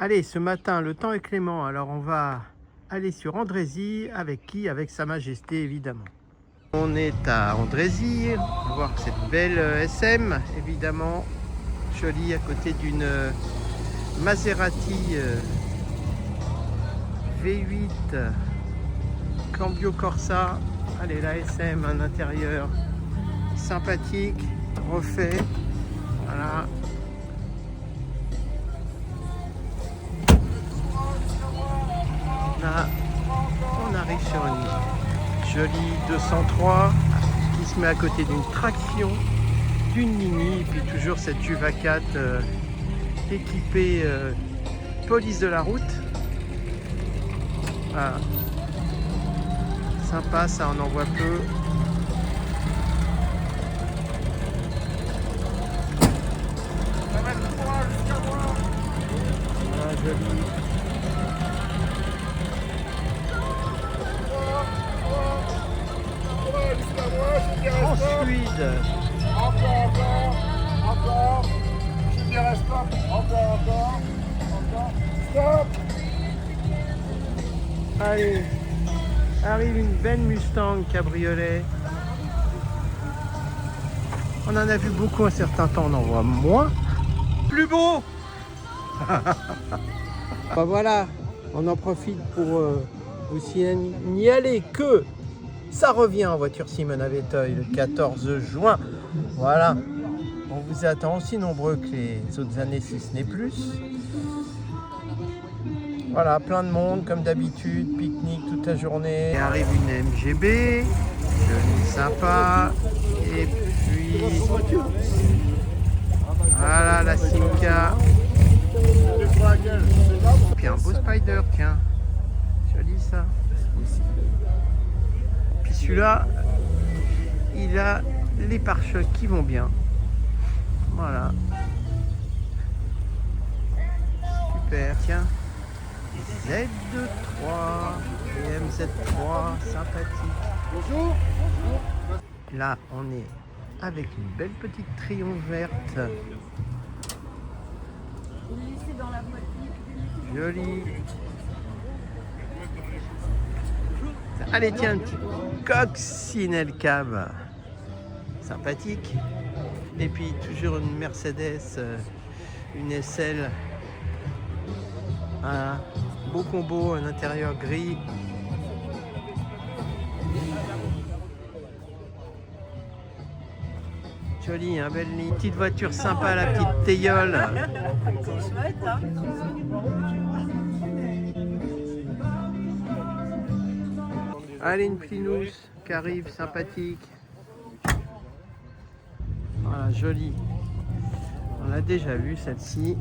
Allez, ce matin, le temps est clément, alors on va aller sur Andrézy. Avec qui? Avec Sa Majesté, évidemment. On est à Andrézy, on va voir cette belle SM, évidemment, jolie, à côté d'une Maserati V8 Cambio Corsa. Allez, la SM, un intérieur sympathique, refait, voilà. Là, on arrive sur une jolie 203 qui se met à côté d'une traction, d'une Mini, et puis toujours cette Juva 4 équipée police de la route. Voilà. Sympa, ça, on en voit peu. Voilà, joli. Fluide. Encore. Je dirais stop. Encore. Stop. Allez, arrive une belle Mustang cabriolet. On en a vu beaucoup un certain temps, on en voit moins. Plus beau. Bah voilà, on en profite pour vous signaler que ça revient en voiture Simone à Véteuil le 14 juin. Voilà, on vous attend aussi nombreux que les autres années si ce n'est plus. Voilà, plein de monde comme d'habitude, pique-nique toute la journée. Et arrive une MGB, jolie, sympa. Et puis voilà la Simca. Et puis un beau Spider, tiens, joli ça. Puis celui-là, il a les pare-chocs qui vont bien. Voilà. Super, tiens. Z3 et MZ3, sympathique. Bonjour. Là, on est avec une belle petite Triumph verte. Jolie. Allez, tiens, un petit coccinelle cab. Sympathique. Et puis, toujours une Mercedes, une SL. Voilà. Beau combo, un intérieur gris. Joli, hein, belle ligne. Petite voiture sympa, la petite Théiole. C'est chouette, hein. Allez, une Plinous qui arrive, sympathique. Voilà, jolie. On l'a déjà vu celle-ci.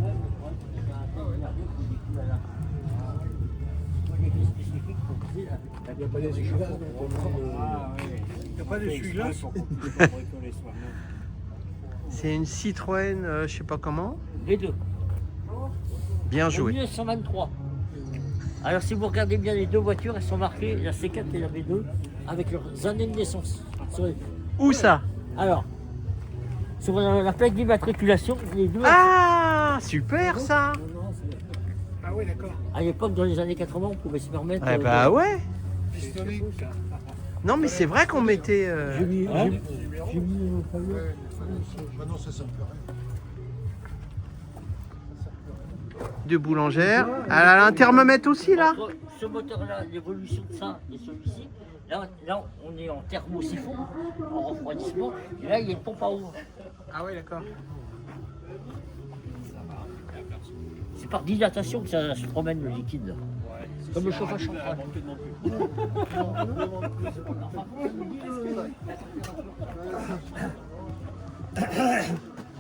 Il n'y a pas d'essuie-glace. Il n'y a pas d'essuie-glace. C'est une Citroën, je sais pas comment. Les deux. Bien En joué. 1923. Alors si vous regardez bien les deux voitures, elles sont marquées, la C4 et la V2, avec leurs années de naissance. Où ça? Alors, sur la plaque d'immatriculation, les deux, Ah, super ça. Ah oui, d'accord. à l'époque, dans les années 80, on pouvait se permettre... Eh bah ouais. Pistolet. Non mais c'est vrai qu'on mettait J'ai mis... Maintenant, ça sert plus à rien. de boulangère. Elle a un thermomètre aussi là. Entre ce moteur-là, l'évolution de ça et celui-ci, là, on est en thermosiphon, en refroidissement, et là, il y a une pompe à eau. Ah oui, d'accord. C'est par dilatation que ça se promène le liquide. Là. Comme le chauffage central.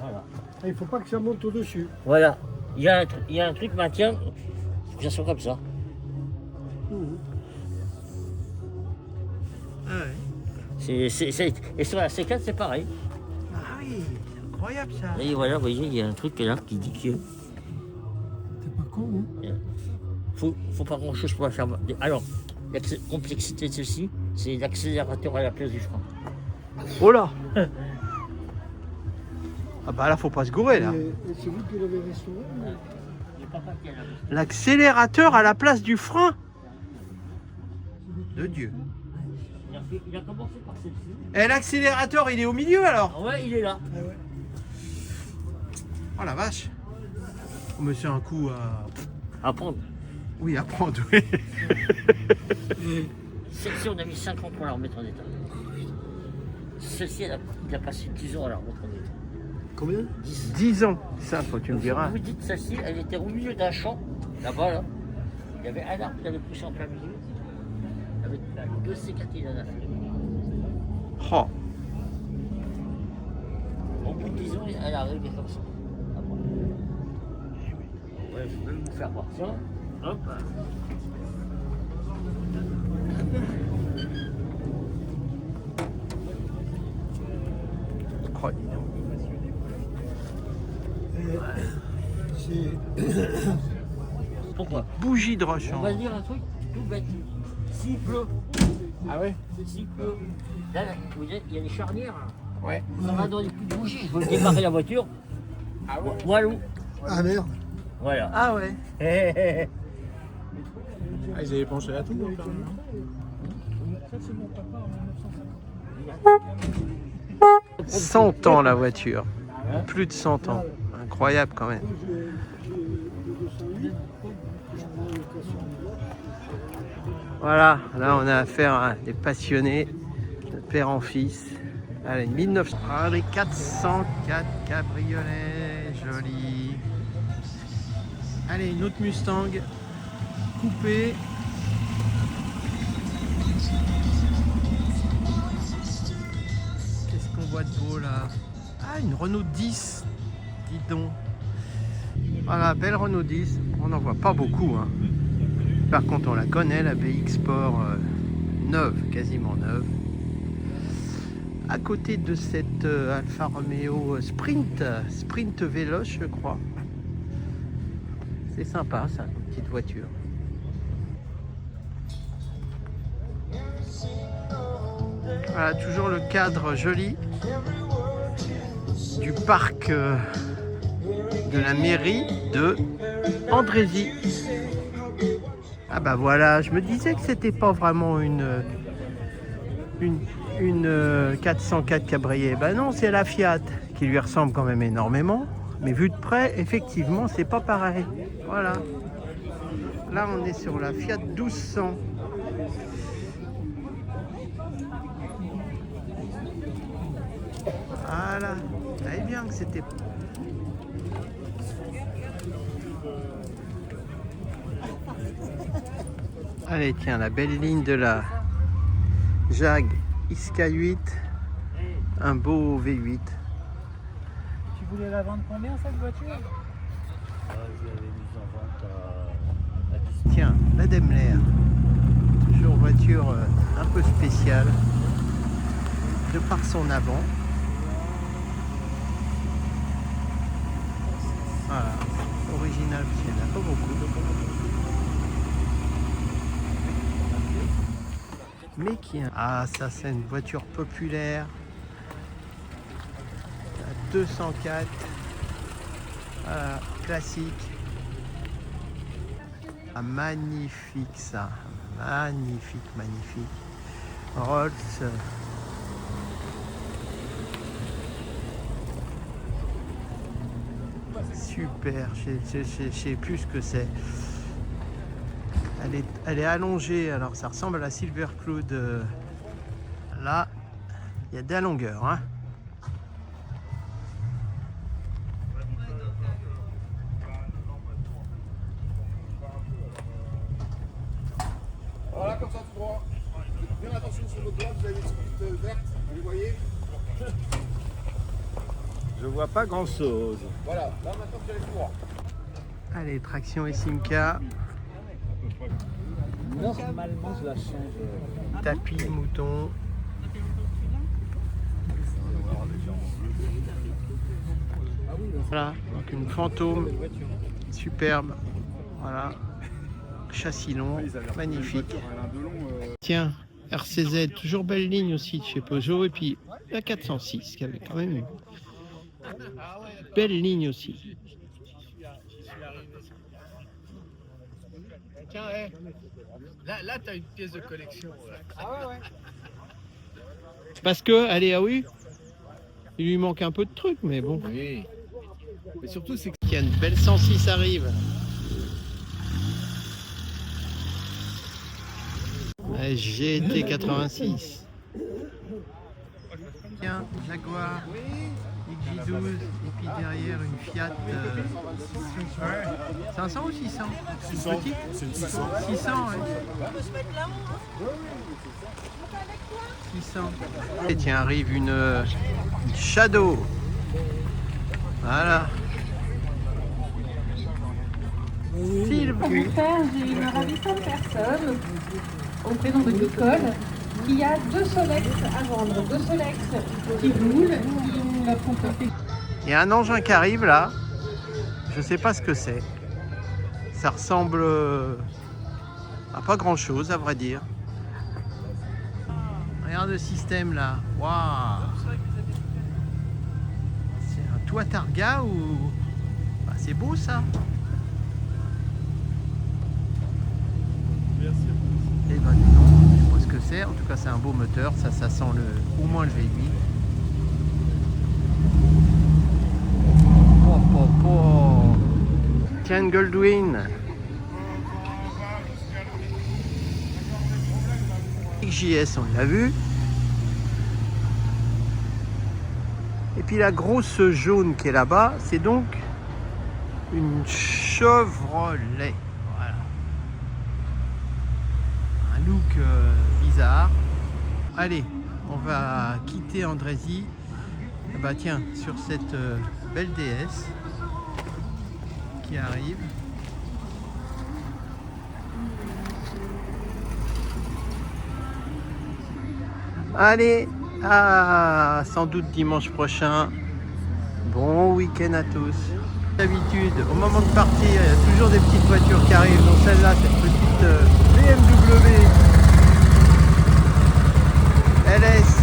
Voilà. Il ne faut pas que ça monte au-dessus. Voilà. Il y a un truc maintien, faut que ça soit comme ça. Ah ouais. Et sur la C4, c'est pareil. Ah oui, c'est incroyable ça. Et voilà, vous voyez, il y a un truc là qui dit que T'es pas con, hein? faut pas grand chose pour la faire. Alors, la complexité de ceci, c'est l'accélérateur à la place du frein. Oh là. Ah bah là faut pas se gourer là. Et c'est vous qui l'avez restauré? papa qui a la L'accélérateur à la place du frein. De Dieu. il a commencé par celle-ci. Et l'accélérateur, il est au milieu alors? Ah ouais, il est là. Oh la vache. Oh, mais c'est un coup à... À prendre. Oui, à prendre, oui. Celle-ci, on a mis 5 ans pour la remettre en état. Celle-ci, il a passé 10 ans à la remettre en état. Combien? 10 ans. Ça, faut tu me diras. Vous dites, celle-ci, elle était au milieu d'un champ, là-bas, là. Il y avait un arbre qui avait poussé en plein milieu. Avec 2 C4 il en a fait. Oh. Au bout de 10 ans, elle a arrivé comme ça. Ouais, je vais vous faire voir ça. Hop. Oh, dis donc. Pourquoi? Bougie de On rechange. va dire un truc tout bête. S'il pleut, Ah ouais? s'il pleut, là, vous voyez, il y a les charnières. Là. Ouais. Ça va dans les coups de bougie. Je veux démarrer la voiture. Ah ouais? Voilà. Ah merde. Voilà. Ah ouais. Ah, ils avaient penché à tout. Donc, hein. 100 ans la voiture. Plus de 100 ans. Incroyable quand même. Voilà, là on a affaire à des passionnés de père en fils. Allez, 1900. Ah, les 404 cabriolets, joli. Allez, une autre Mustang coupée. Qu'est-ce qu'on voit de beau là? Ah, une Renault 10, dis donc. Voilà, belle Renault 10. On n'en voit pas beaucoup, hein. Par contre, on la connaît, la BX Sport neuve, quasiment neuve. À côté de cette Alfa Romeo Sprint Veloce, je crois. C'est sympa, ça, une petite voiture. Voilà, toujours le cadre joli du parc de la mairie de Andrézy. Ah bah voilà, je me disais que c'était pas vraiment une 404 cabriolet. Bah non, c'est la Fiat qui lui ressemble quand même énormément. Mais vu de près, effectivement, c'est pas pareil. Voilà. Là, on est sur la Fiat 1200. Voilà. Vous savez bien que c'était... Allez, tiens, la belle ligne de la Jag XK8. Un beau V8. Tu voulais la vendre combien cette voiture? Je l'avais mise en vente à 10 000. Tiens, la Daimler. Toujours voiture un peu spéciale. De par son avant. Voilà. Original, parce qu'il n'y en a pas beaucoup. Mais qui... Ah, ça c'est une voiture populaire. La 204. Voilà, classique. Ah, magnifique ça. Magnifique, magnifique. Rolls. Super, je sais plus ce que c'est. Elle est allongée, alors ça ressemble à la Silver Cloud. Là, il y a de la longueur. Hein. Voilà, comme ça tout droit. Faites bien attention sur votre droite, vous avez une petite verte, vous voyez? Je vois pas grand chose. Voilà, là maintenant vous allez tout droit. Allez, traction et Simca. Normalement je la change. Tapis, mouton. Voilà, donc une fantôme superbe. Voilà, châssis long, magnifique. Tiens, RCZ, toujours belle ligne aussi de chez Peugeot. Et puis la 406 qui avait quand même une belle ligne aussi. Tiens, là t'as une pièce de collection. Ah ouais. Parce que, allez, ah oui, il lui manque un peu de trucs, mais bon. Oui. Mais surtout, c'est que Il y a une belle 106 arrive. Ouais, GT 86. Tiens, Jaguar, XJ12, et puis derrière une Fiat 500 ou 600 600. Petite C'est une 600. 600, ouais. On peut se mettre là, hein. 600. Et tiens, arrive une Shadow. Voilà. Sylve. Pour faire, j'ai une ravissante personne au prénom de Nicole qui a 2 Solex à vendre. 2 Solex qui roulent, qui ne font pas. Il y a un engin qui arrive là. Je sais pas ce que c'est. Ça ressemble à pas grand chose à vrai dire. Regarde le système là. Waouh. C'est un toit Targa ou. Ah, c'est beau ça. Et ben non, je sais pas ce que c'est. En tout cas c'est un beau moteur. Ça sent au moins le V8. Tiens, Goldwyn. XJS, on l'a vu. Et puis la grosse jaune qui est là-bas, c'est donc une Chevrolet. Voilà. Un look bizarre. Allez, on va quitter Andrézy. Bah tiens, sur cette belle DS qui arrive. Allez, sans doute dimanche prochain. Bon week-end à tous. D'habitude, au moment de partir, il y a toujours des petites voitures qui arrivent. Donc celle-là, cette petite BMW LS